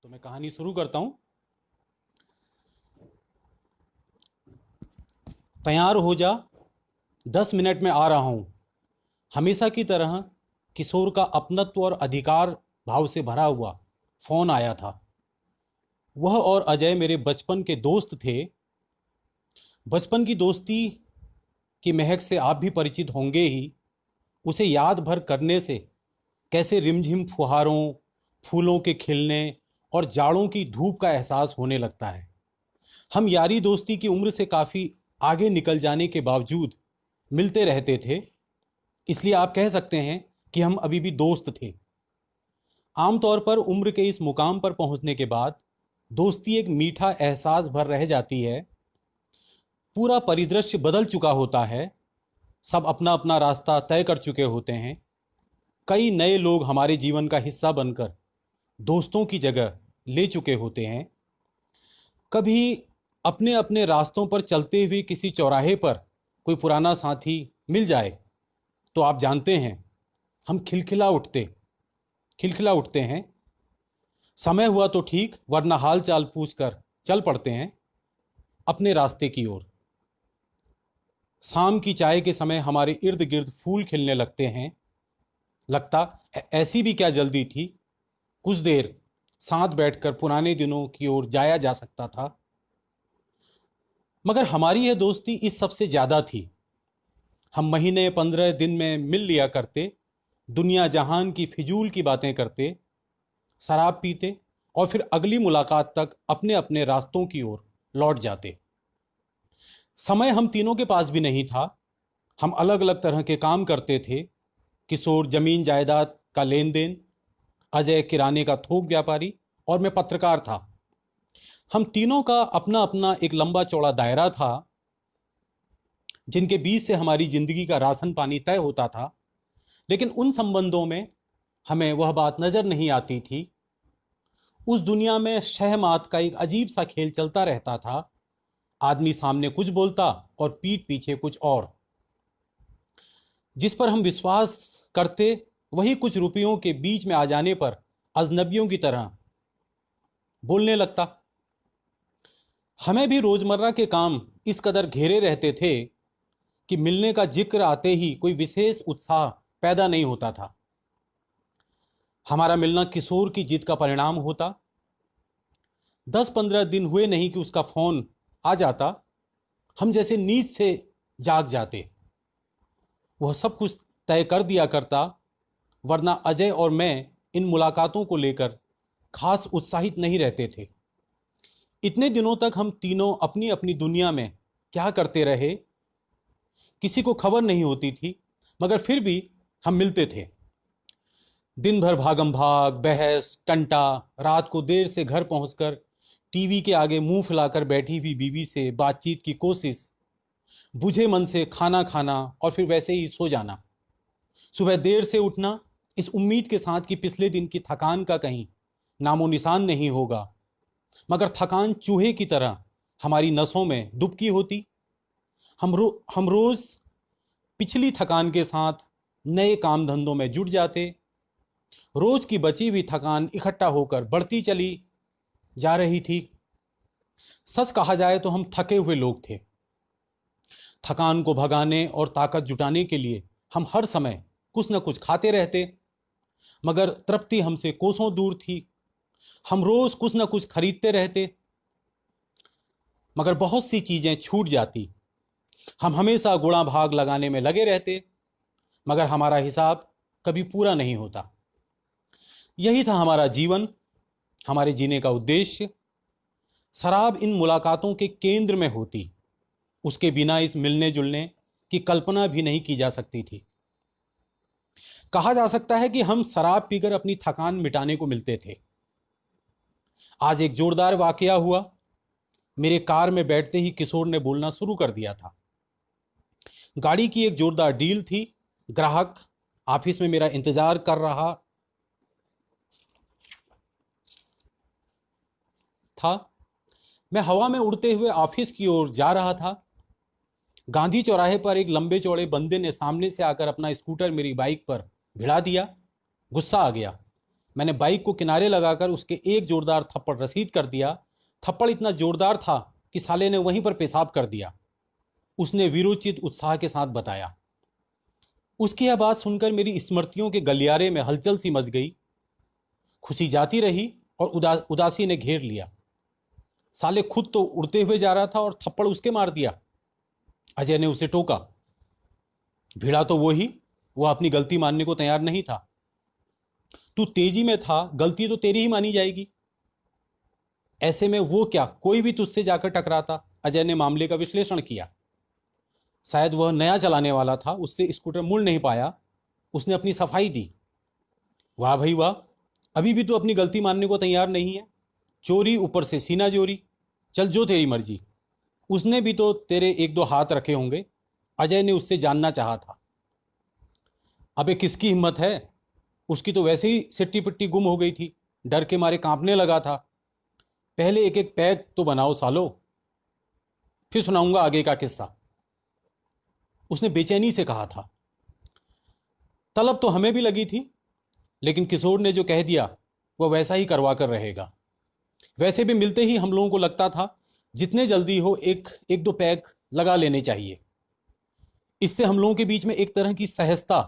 तो मैं कहानी शुरू करता हूं। तैयार हो जा, 10 मिनट में आ रहा हूं। हमेशा की तरह किशोर का अपनत्व और अधिकार भाव से भरा हुआ फोन आया था। वह और अजय मेरे बचपन के दोस्त थे। बचपन की दोस्ती की महक से आप भी परिचित होंगे ही। उसे याद भर करने से कैसे रिमझिम फुहारों, फूलों के खिलने और जाड़ों की धूप का एहसास होने लगता है। हम यारी दोस्ती की उम्र से काफ़ी आगे निकल जाने के बावजूद मिलते रहते थे, इसलिए आप कह सकते हैं कि हम अभी भी दोस्त थे। आमतौर पर उम्र के इस मुकाम पर पहुंचने के बाद दोस्ती एक मीठा एहसास भर रह जाती है। पूरा परिदृश्य बदल चुका होता है, सब अपना अपना रास्ता तय कर चुके होते हैं। कई नए लोग हमारे जीवन का हिस्सा बनकर दोस्तों की जगह ले चुके होते हैं। कभी अपने अपने रास्तों पर चलते हुए किसी चौराहे पर कोई पुराना साथी मिल जाए तो आप जानते हैं, हम खिलखिला उठते हैं। समय हुआ तो ठीक, वरना हाल चाल पूछकर चल पड़ते हैं अपने रास्ते की ओर। शाम की चाय के समय हमारे इर्द गिर्द फूल खिलने लगते हैं। लगता ऐसी भी क्या जल्दी थी, कुछ देर साथ बैठकर पुराने दिनों की ओर जाया जा सकता था। मगर हमारी यह दोस्ती इस सबसे ज्यादा थी। हम महीने 15 दिन में मिल लिया करते, दुनिया जहान की फिजूल की बातें करते, शराब पीते और फिर अगली मुलाकात तक अपने अपने रास्तों की ओर लौट जाते। समय हम तीनों के पास भी नहीं था। हम अलग अलग तरह के काम करते थे। किशोर जमीन जायदाद का लेन देन, अजय किराने का थोक व्यापारी और मैं पत्रकार था। हम तीनों का अपना अपना एक लंबा चौड़ा दायरा था, जिनके बीच से हमारी जिंदगी का राशन पानी तय होता था। लेकिन उन संबंधों में हमें वह बात नजर नहीं आती थी। उस दुनिया में शहमात का एक अजीब सा खेल चलता रहता था। आदमी सामने कुछ बोलता और पीठ पीछे कुछ और। जिस पर हम विश्वास करते, वही कुछ रुपयों के बीच में आ जाने पर अजनबियों की तरह बोलने लगता। हमें भी रोजमर्रा के काम इस कदर घेरे रहते थे कि मिलने का जिक्र आते ही कोई विशेष उत्साह पैदा नहीं होता था। हमारा मिलना किशोर की जिद का परिणाम होता। 10-15 दिन हुए नहीं कि उसका फोन आ जाता। हम जैसे नींद से जाग जाते। वह सब कुछ तय कर दिया करता, वरना अजय और मैं इन मुलाकातों को लेकर खास उत्साहित नहीं रहते थे। इतने दिनों तक हम तीनों अपनी अपनी दुनिया में क्या करते रहे, किसी को खबर नहीं होती थी। मगर फिर भी हम मिलते थे। दिन भर भागम भाग, बहस टंटा, रात को देर से घर पहुंचकर टीवी के आगे मुंह फुलाकर बैठी हुई बीवी से बातचीत की कोशिश, बुझे मन से खाना खाना और फिर वैसे ही सो जाना। सुबह देर से उठना, इस उम्मीद के साथ कि पिछले दिन की थकान का कहीं नामो निशान नहीं होगा। मगर थकान चूहे की तरह हमारी नसों में दुबकी होती। हम रोज पिछली थकान के साथ नए काम धंधों में जुट जाते। रोज की बची हुई थकान इकट्ठा होकर बढ़ती चली जा रही थी। सच कहा जाए तो हम थके हुए लोग थे। थकान को भगाने और ताकत जुटाने के लिए हम हर समय कुछ न कुछ खाते रहते। मगर तृप्ति हमसे कोसों दूर थी। हम रोज कुछ न कुछ खरीदते रहते, मगर बहुत सी चीजें छूट जाती। हम हमेशा गुणा भाग लगाने में लगे रहते, मगर हमारा हिसाब कभी पूरा नहीं होता। यही था हमारा जीवन, हमारे जीने का उद्देश्य। शराब इन मुलाकातों के केंद्र में होती। उसके बिना इस मिलने जुलने की कल्पना भी नहीं की जा सकती थी। कहा जा सकता है कि हम शराब पीकर अपनी थकान मिटाने को मिलते थे। आज एक जोरदार वाकया हुआ। मेरे कार में बैठते ही किशोर ने बोलना शुरू कर दिया था। गाड़ी की एक जोरदार डील थी। ग्राहक ऑफिस में मेरा इंतजार कर रहा था। मैं हवा में उड़ते हुए ऑफिस की ओर जा रहा था। गांधी चौराहे पर एक लंबे चौड़े बंदे ने सामने से आकर अपना स्कूटर मेरी बाइक पर भिड़ा दिया। गुस्सा आ गया। मैंने बाइक को किनारे लगाकर उसके एक जोरदार थप्पड़ रसीद कर दिया। थप्पड़ इतना जोरदार था कि साले ने वहीं पर पेशाब कर दिया, उसने वीरोचित उत्साह के साथ बताया। उसकी यह बात सुनकर मेरी स्मृतियों के गलियारे में हलचल सी मच गई। खुशी जाती रही और उदासी ने घेर लिया। साले खुद तो उड़ते हुए जा रहा था और थप्पड़ उसके मार दिया। अजय ने उसे टोका। भिड़ा तो वो ही, वह अपनी गलती मानने को तैयार नहीं था। तू तेजी में था, गलती तो तेरी ही मानी जाएगी। ऐसे में वो क्या, कोई भी तुझसे जाकर टकराता। अजय ने मामले का विश्लेषण किया। शायद वह नया चलाने वाला था, उससे स्कूटर मुड़ नहीं पाया। उसने अपनी सफाई दी। वाह भाई वाह, अभी भी तू अपनी गलती मानने को तैयार नहीं है। चोरी, ऊपर से सीना जोरी। चल जो तेरी मर्जी। उसने भी तो तेरे एक दो हाथ रखे होंगे, अजय ने उससे जानना चाहा था। अबे किसकी हिम्मत है, उसकी तो वैसे ही सिट्टी पिट्टी गुम हो गई थी, डर के मारे कांपने लगा था। पहले एक एक पैग तो बनाओ सालो, फिर सुनाऊंगा आगे का किस्सा, उसने बेचैनी से कहा था। तलब तो हमें भी लगी थी, लेकिन किशोर ने जो कह दिया वह वैसा ही करवा कर रहेगा। वैसे भी मिलते ही हम लोगों को लगता था जितने जल्दी हो एक एक दो पैग लगा लेने चाहिए। इससे हम लोगों के बीच में एक तरह की सहजता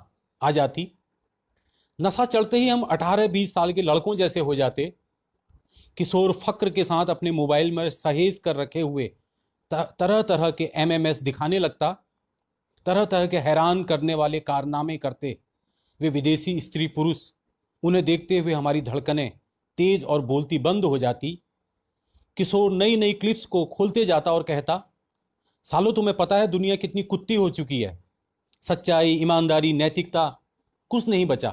आ जाती। नशा चढ़ते ही हम 18-20 साल के लड़कों जैसे हो जाते। किशोर फक्र के साथ अपने मोबाइल में सहेज कर रखे हुए तरह तरह के एमएमएस दिखाने लगता। तरह तरह के हैरान करने वाले कारनामे करते वे विदेशी स्त्री पुरुष। उन्हें देखते हुए हमारी धड़कनें तेज और बोलती बंद हो जाती। किशोर नई नई क्लिप्स को खोलते जाता और कहता, सालो तुम्हें पता है दुनिया कितनी कुत्ती हो चुकी है। सच्चाई, ईमानदारी, नैतिकता कुछ नहीं बचा।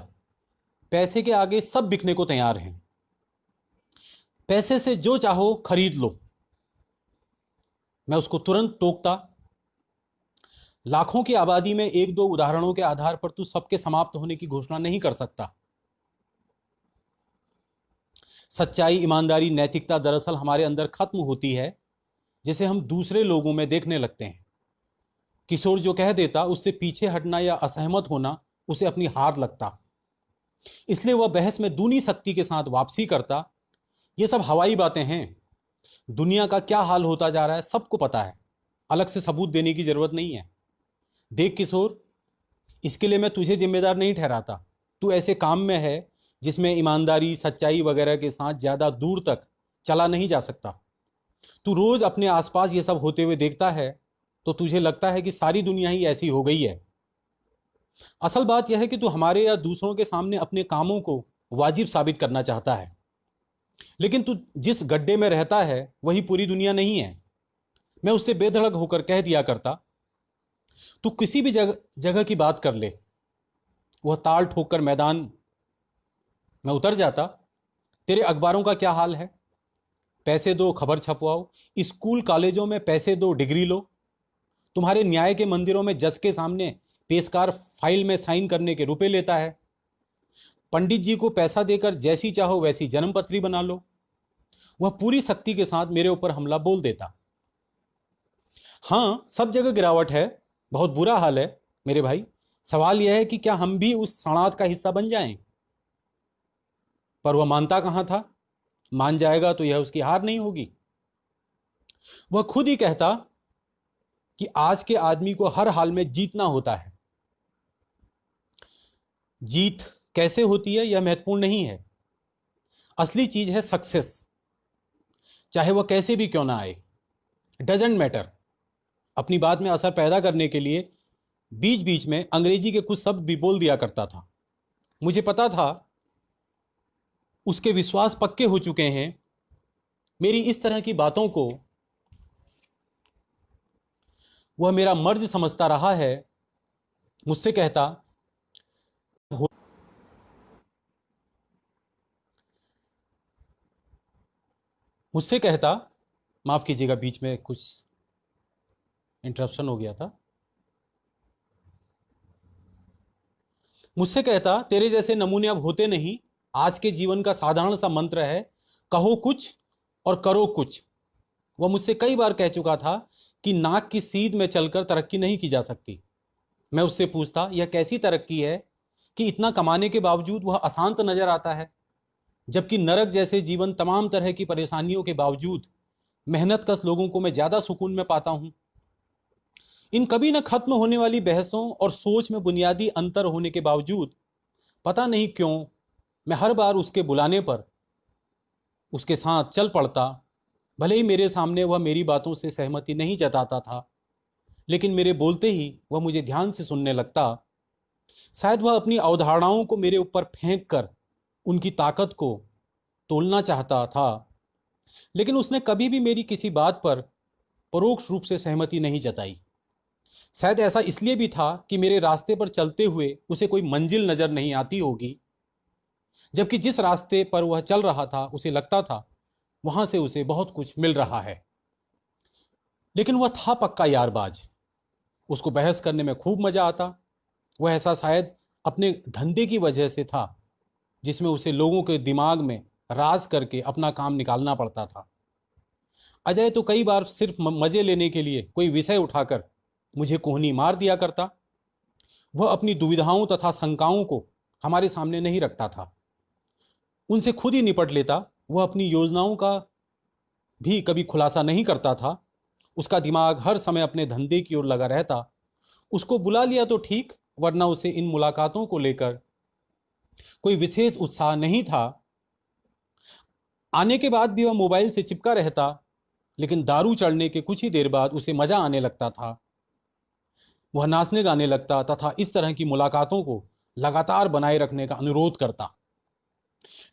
पैसे के आगे सब बिकने को तैयार हैं। पैसे से जो चाहो खरीद लो। मैं उसको तुरंत टोकता, लाखों की आबादी में एक दो उदाहरणों के आधार पर तू सबके समाप्त होने की घोषणा नहीं कर सकता। सच्चाई, ईमानदारी, नैतिकता दरअसल हमारे अंदर खत्म होती है, जिसे हम दूसरे लोगों में देखने लगते हैं। किशोर जो कह देता उससे पीछे हटना या असहमत होना उसे अपनी हार लगता, इसलिए वह बहस में दूनी शक्ति के साथ वापसी करता। ये सब हवाई बातें हैं। दुनिया का क्या हाल होता जा रहा है सबको पता है, अलग से सबूत देने की जरूरत नहीं है। देख किशोर, इसके लिए मैं तुझे जिम्मेदार नहीं ठहराता। तू ऐसे काम में है जिसमें ईमानदारी, सच्चाई वगैरह के साथ ज्यादा दूर तक चला नहीं जा सकता। तू रोज अपने आसपास ये सब होते हुए देखता है तो तुझे लगता है कि सारी दुनिया ही ऐसी हो गई है। असल बात यह है कि तू हमारे या दूसरों के सामने अपने कामों को वाजिब साबित करना चाहता है, लेकिन तू जिस गड्ढे में रहता है वही पूरी दुनिया नहीं है। मैं उससे बेधड़क होकर कह दिया करता, तू किसी भी जगह की बात कर ले। वह ताल ठोककर मैदान में उतर जाता। तेरे अखबारों का क्या हाल है? पैसे दो, खबर छपवाओ। स्कूल कॉलेजों में पैसे दो, डिग्री लो। तुम्हारे न्याय के मंदिरों में जज के सामने पेशकार फाइल में साइन करने के रुपए लेता है। पंडित जी को पैसा देकर जैसी चाहो वैसी जन्मपत्री बना लो। वह पूरी शक्ति के साथ मेरे ऊपर हमला बोल देता। हाँ, सब जगह गिरावट है, बहुत बुरा हाल है मेरे भाई। सवाल यह है कि क्या हम भी उस सड़ात का हिस्सा बन जाएं? पर वह मानता कहां था। मान जाएगा तो यह उसकी हार नहीं होगी। वह खुद ही कहता कि आज के आदमी को हर हाल में जीतना होता है। जीत कैसे होती है यह महत्वपूर्ण नहीं है, असली चीज है सक्सेस। चाहे वह कैसे भी क्यों ना आए, डजेंट मैटर। अपनी बात में असर पैदा करने के लिए बीच बीच में अंग्रेजी के कुछ शब्द भी बोल दिया करता था। मुझे पता था उसके विश्वास पक्के हो चुके हैं। मेरी इस तरह की बातों को वह मेरा मर्ज समझता रहा है। मुझसे कहता, माफ कीजिएगा, बीच में कुछ इंटरप्शन हो गया था। मुझसे कहता, तेरे जैसे नमूने अब होते नहीं। आज के जीवन का साधारण सा मंत्र है, कहो कुछ और करो कुछ। वह मुझसे कई बार कह चुका था कि नाक की सीध में चलकर तरक्की नहीं की जा सकती। मैं उससे पूछता, यह कैसी तरक्की है कि इतना कमाने के बावजूद वह अशांत नजर आता है? जबकि नरक जैसे जीवन तमाम तरह की परेशानियों के बावजूद मेहनतकश लोगों को मैं ज़्यादा सुकून में पाता हूँ। इन कभी न खत्म होने वाली बहसों और सोच में बुनियादी अंतर होने के बावजूद पता नहीं क्यों मैं हर बार उसके बुलाने पर उसके साथ चल पड़ता। भले ही मेरे सामने वह मेरी बातों से सहमति नहीं जताता था, लेकिन मेरे बोलते ही वह मुझे ध्यान से सुनने लगता। शायद वह अपनी अवधारणाओं को मेरे ऊपर फेंक कर उनकी ताकत को तोलना चाहता था, लेकिन उसने कभी भी मेरी किसी बात पर परोक्ष रूप से सहमति नहीं जताई। शायद ऐसा इसलिए भी था कि मेरे रास्ते पर चलते हुए उसे कोई मंजिल नजर नहीं आती होगी, जबकि जिस रास्ते पर वह चल रहा था उसे लगता था वहां से उसे बहुत कुछ मिल रहा है। लेकिन वह था पक्का यारबाज, उसको बहस करने में खूब मजा आता। वह ऐसा शायद अपने धंधे की वजह से था, जिसमें उसे लोगों के दिमाग में राज करके अपना काम निकालना पड़ता था। अजय तो कई बार सिर्फ मजे लेने के लिए कोई विषय उठाकर मुझे कोहनी मार दिया करता। वह अपनी दुविधाओं तथा शंकाओं को हमारे सामने नहीं रखता था, उनसे खुद ही निपट लेता। वह अपनी योजनाओं का भी कभी खुलासा नहीं करता था। उसका दिमाग हर समय अपने धंधे की ओर लगा रहता। उसको बुला लिया तो ठीक, वरना उसे इन मुलाकातों को लेकर कोई विशेष उत्साह नहीं था। आने के बाद भी वह मोबाइल से चिपका रहता, लेकिन दारू चढ़ने के कुछ ही देर बाद उसे मजा आने लगता था। वह नाचने गाने लगता तथा इस तरह की मुलाकातों को लगातार बनाए रखने का अनुरोध करता,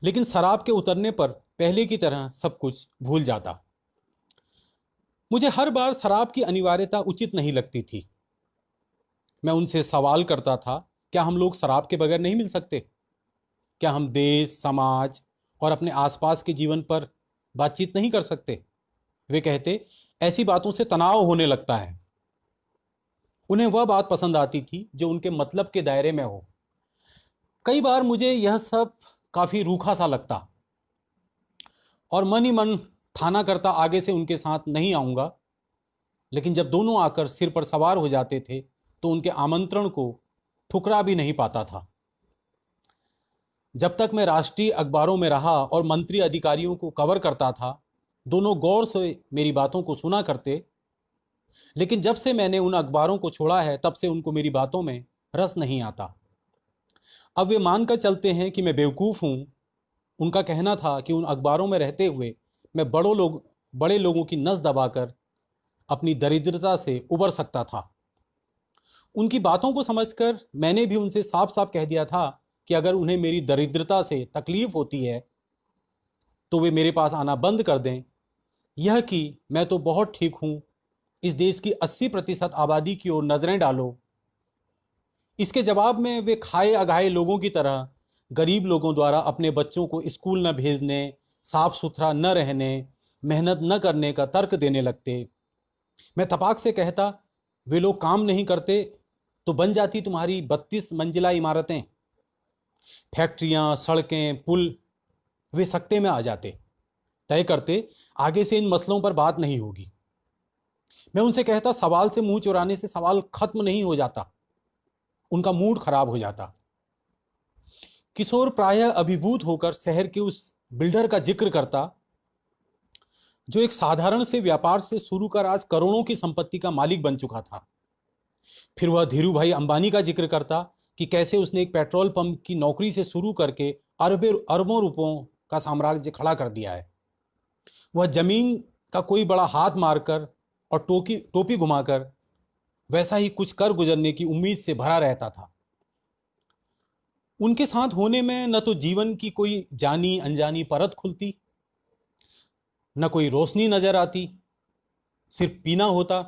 लेकिन शराब के उतरने पर पहले की तरह सब कुछ भूल जाता। मुझे हर बार शराब की अनिवार्यता उचित नहीं लगती थी। मैं उनसे सवाल करता था, क्या हम लोग शराब के बगैर नहीं मिल सकते? क्या हम देश, समाज और अपने आसपास के जीवन पर बातचीत नहीं कर सकते? वे कहते, ऐसी बातों से तनाव होने लगता है। उन्हें वह बात पसंद आती थी जो उनके मतलब के दायरे में हो। कई बार मुझे यह सब काफी रूखा सा लगता और मन ही मन ठाना करता आगे से उनके साथ नहीं आऊंगा। लेकिन जब दोनों आकर सिर पर सवार हो जाते थे तो उनके आमंत्रण को ठुकरा भी नहीं पाता था। जब तक मैं राष्ट्रीय अखबारों में रहा और मंत्री अधिकारियों को कवर करता था, दोनों गौर से मेरी बातों को सुना करते। लेकिन जब से मैंने उन अखबारों को छोड़ा है, तब से उनको मेरी बातों में रस नहीं आता। अब वे मानकर चलते हैं कि मैं बेवकूफ़ हूँ। उनका कहना था कि उन अखबारों में रहते हुए मैं बड़े लोगों की नस दबाकर अपनी दरिद्रता से उबर सकता था। उनकी बातों को समझकर मैंने भी उनसे साफ साफ कह दिया था कि अगर उन्हें मेरी दरिद्रता से तकलीफ होती है तो वे मेरे पास आना बंद कर दें। यह कि मैं तो बहुत ठीक हूँ, इस देश की 80% आबादी की ओर नजरें डालो। इसके जवाब में वे खाए अघाए लोगों की तरह गरीब लोगों द्वारा अपने बच्चों को स्कूल न भेजने, साफ सुथरा न रहने, मेहनत न करने का तर्क देने लगते। मैं तपाक से कहता, वे लोग काम नहीं करते तो बन जाती तुम्हारी 32 मंजिला इमारतें, फैक्ट्रियां, सड़कें, पुल। वे सकते में आ जाते, तय करते आगे से इन मसलों पर बात नहीं होगी। मैं उनसे कहता, सवाल से मुंह चुराने से सवाल खत्म नहीं हो जाता। उनका मूड खराब हो जाता। किशोर प्रायः अभिभूत होकर शहर के उस बिल्डर का जिक्र करता जो एक साधारण से व्यापार से शुरू कर आज करोड़ों की संपत्ति का मालिक बन चुका था। फिर वह धीरू भाई अंबानी का जिक्र करता कि कैसे उसने एक पेट्रोल पंप की नौकरी से शुरू करके अरबों रुपयों का साम्राज्य खड़ा कर दिया है। वह जमीन का कोई बड़ा हाथ मारकर और टोपी घुमाकर वैसा ही कुछ कर गुजरने की उम्मीद से भरा रहता था। उनके साथ होने में न तो जीवन की कोई जानी अनजानी परत खुलती, न कोई रोशनी नजर आती, सिर्फ पीना होता।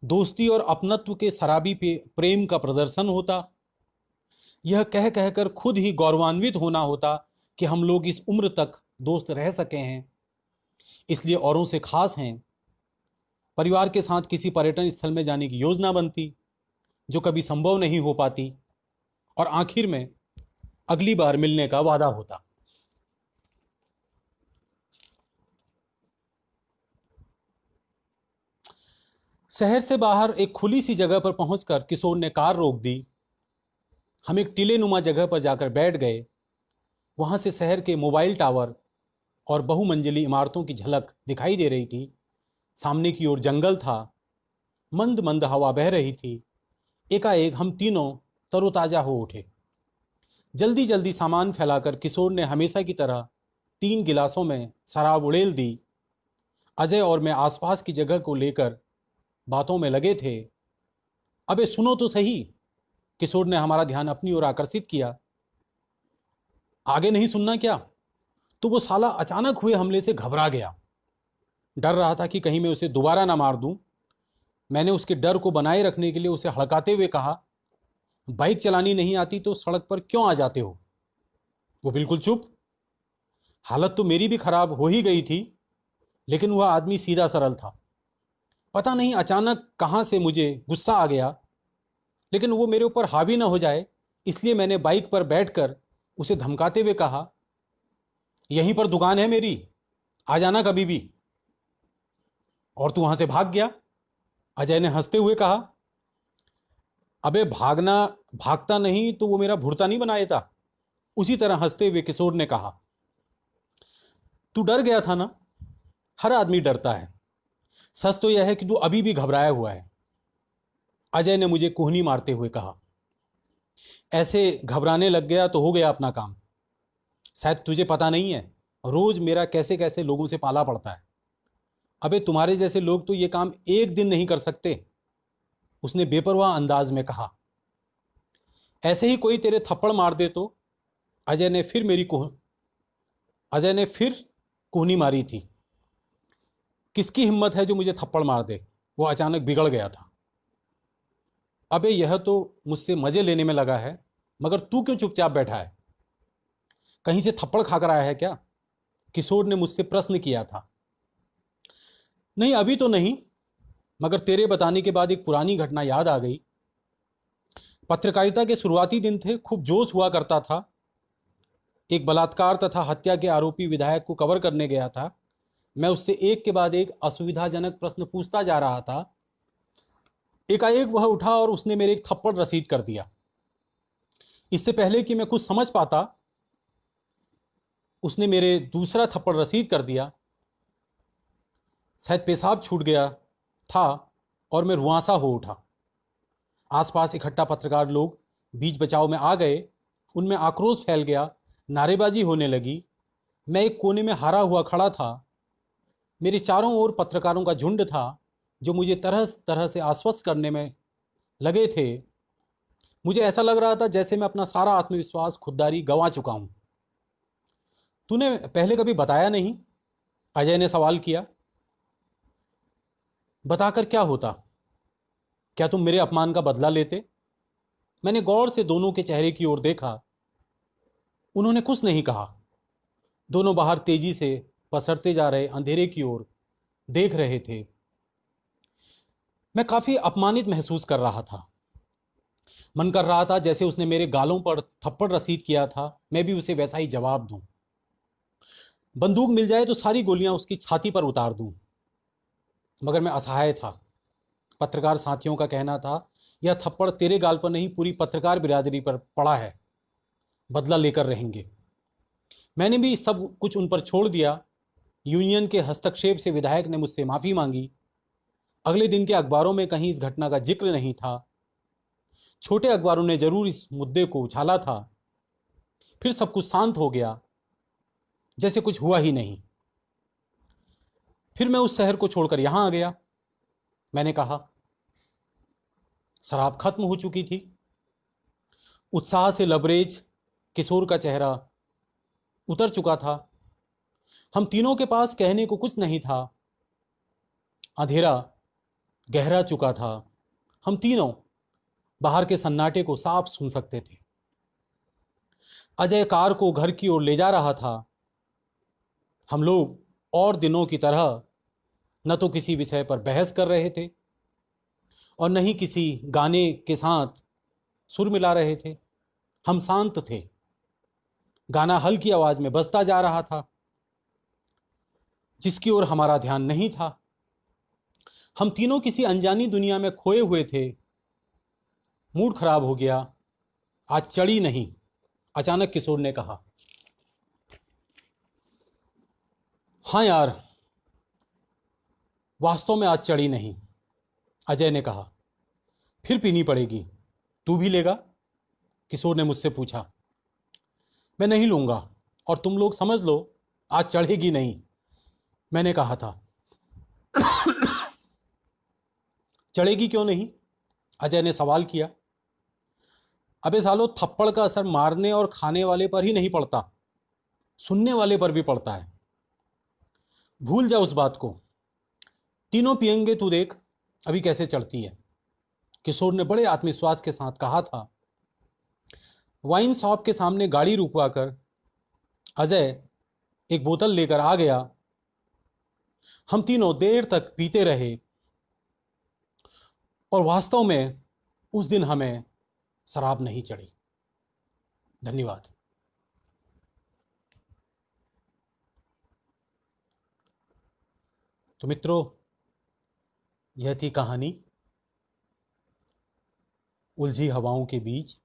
दोस्ती और अपनत्व के शराबी प्रेम का प्रदर्शन होता। यह कह कहकर खुद ही गौरवान्वित होना होता कि हम लोग इस उम्र तक दोस्त रह सके हैं, इसलिए औरों से खास हैं। परिवार के साथ किसी पर्यटन स्थल में जाने की योजना बनती जो कभी संभव नहीं हो पाती, और आखिर में अगली बार मिलने का वादा होता। शहर से बाहर एक खुली सी जगह पर पहुंचकर किशोर ने कार रोक दी। हम एक टीले नुमा जगह पर जाकर बैठ गए। वहाँ से शहर के मोबाइल टावर और बहुमंजिली इमारतों की झलक दिखाई दे रही थी। सामने की ओर जंगल था, मंद मंद हवा बह रही थी। एकाएक हम तीनों तरोताजा हो उठे। जल्दी जल्दी सामान फैलाकर किशोर ने हमेशा की तरह 3 गिलासों में शराब उड़ेल दी। अजय और मैं आसपास की जगह को लेकर बातों में लगे थे। अबे सुनो तो सही, किशोर ने हमारा ध्यान अपनी ओर आकर्षित किया। आगे नहीं सुनना क्या? तो वो साला अचानक हुए हमले से घबरा गया। डर रहा था कि कहीं मैं उसे दोबारा ना मार दूं। मैंने उसके डर को बनाए रखने के लिए उसे हड़काते हुए कहा, बाइक चलानी नहीं आती तो सड़क पर क्यों आ जाते हो? वो बिल्कुल चुप। हालत तो मेरी भी खराब हो ही गई थी, लेकिन वह आदमी सीधा सरल था। पता नहीं अचानक कहां से मुझे गुस्सा आ गया, लेकिन वो मेरे ऊपर हावी ना हो जाए, इसलिए मैंने बाइक पर बैठकर उसे धमकाते हुए कहा, यहीं पर दुकान है मेरी, आ जाना कभी भी। और तू वहां से भाग गया? अजय ने हंसते हुए कहा। अबे भागना, भागता नहीं तो वो मेरा भुर्ता नहीं बना देता। उसी तरह हंसते हुए किशोर ने कहा, तू डर गया था ना? हर आदमी डरता है। सच तो यह है कि तू अभी भी घबराया हुआ है। अजय ने मुझे कोहनी मारते हुए कहा। ऐसे घबराने लग गया तो हो गया अपना काम। शायद तुझे पता नहीं है, रोज मेरा कैसे कैसे लोगों से पाला पड़ता है। अबे तुम्हारे जैसे लोग तो ये काम एक दिन नहीं कर सकते, उसने बेपरवाह अंदाज में कहा। ऐसे ही कोई तेरे थप्पड़ मार दे तो? अजय ने फिर मेरी कोह अजय ने फिर कोहनी मारी थी। किसकी हिम्मत है जो मुझे थप्पड़ मार दे? वो अचानक बिगड़ गया था। अबे यह तो मुझसे मजे लेने में लगा है, मगर तू क्यों चुपचाप बैठा है? कहीं से थप्पड़ खाकर आया है क्या? किशोर ने मुझसे प्रश्न किया था। नहीं, अभी तो नहीं, मगर तेरे बताने के बाद एक पुरानी घटना याद आ गई। पत्रकारिता के शुरुआती दिन थे, खूब जोश हुआ करता था। एक बलात्कार तथा हत्या के आरोपी विधायक को कवर करने गया था। मैं उससे एक के बाद एक असुविधाजनक प्रश्न पूछता जा रहा था। एकाएक वह उठा और उसने मेरे एक थप्पड़ रसीद कर दिया। इससे पहले कि मैं कुछ समझ पाता, उसने मेरे दूसरा थप्पड़ रसीद कर दिया। शायद पेशाब छूट गया था और मैं रुआंसा हो उठा। आसपास इकट्ठा पत्रकार लोग बीच बचाव में आ गए। उनमें आक्रोश फैल गया, नारेबाजी होने लगी। मैं एक कोने में हारा हुआ खड़ा था। मेरे चारों ओर पत्रकारों का झुंड था जो मुझे तरह तरह से आश्वस्त करने में लगे थे। मुझे ऐसा लग रहा था जैसे मैं अपना सारा आत्मविश्वास, खुददारी गंवा चुका हूं। तूने पहले कभी बताया नहीं? अजय ने सवाल किया। बताकर क्या होता? क्या तुम मेरे अपमान का बदला लेते? मैंने गौर से दोनों के चेहरे की ओर देखा। उन्होंने कुछ नहीं कहा। दोनों बाहर तेजी से पसरते जा रहे अंधेरे की ओर देख रहे थे। मैं काफी अपमानित महसूस कर रहा था। मन कर रहा था जैसे उसने मेरे गालों पर थप्पड़ रसीद किया था, मैं भी उसे वैसा ही जवाब दूं। बंदूक मिल जाए तो सारी गोलियां उसकी छाती पर उतार दूं, मगर मैं असहाय था। पत्रकार साथियों का कहना था, यह थप्पड़ तेरे गाल पर नहीं, पूरी पत्रकार बिरादरी पर पड़ा है, बदला लेकर रहेंगे। मैंने भी सब कुछ उन पर छोड़ दिया। यूनियन के हस्तक्षेप से विधायक ने मुझसे माफी मांगी। अगले दिन के अखबारों में कहीं इस घटना का जिक्र नहीं था। छोटे अखबारों ने जरूर इस मुद्दे को उछाला था। फिर सब कुछ शांत हो गया, जैसे कुछ हुआ ही नहीं। फिर मैं उस शहर को छोड़कर यहां आ गया। मैंने कहा। शराब खत्म हो चुकी थी। उत्साह से लबरेज किशोर का चेहरा उतर चुका था। हम तीनों के पास कहने को कुछ नहीं था। अंधेरा गहरा चुका था। हम तीनों बाहर के सन्नाटे को साफ सुन सकते थे। अजय कार को घर की ओर ले जा रहा था। हम लोग और दिनों की तरह न तो किसी विषय पर बहस कर रहे थे और न ही किसी गाने के साथ सुर मिला रहे थे। हम शांत थे। गाना हल्की आवाज में बजता जा रहा था, जिसकी ओर हमारा ध्यान नहीं था। हम तीनों किसी अनजानी दुनिया में खोए हुए थे। मूड खराब हो गया। आज चढ़ी नहीं, अचानक किशोर ने कहा। हाँ यार, वास्तव में आज चढ़ी नहीं, अजय ने कहा। फिर पीनी पड़ेगी। तू भी लेगा? किशोर ने मुझसे पूछा। मैं नहीं लूंगा, और तुम लोग समझ लो आज चढ़ेगी नहीं, मैंने कहा था। चढ़ेगी क्यों नहीं? अजय ने सवाल किया। अबे सालो, थप्पड़ का असर मारने और खाने वाले पर ही नहीं पड़ता, सुनने वाले पर भी पड़ता है। भूल जा उस बात को। तीनों पियेंगे, तू देख अभी कैसे चढ़ती है। किशोर ने बड़े आत्मविश्वास के साथ कहा था। वाइन शॉप के सामने गाड़ी रुकवाकर अजय एक बोतल लेकर आ गया। हम तीनों देर तक पीते रहे, और वास्तव में उस दिन हमें शराब नहीं चढ़ी। धन्यवाद। तो मित्रों, यह थी कहानी उलझी हवाओं के बीच।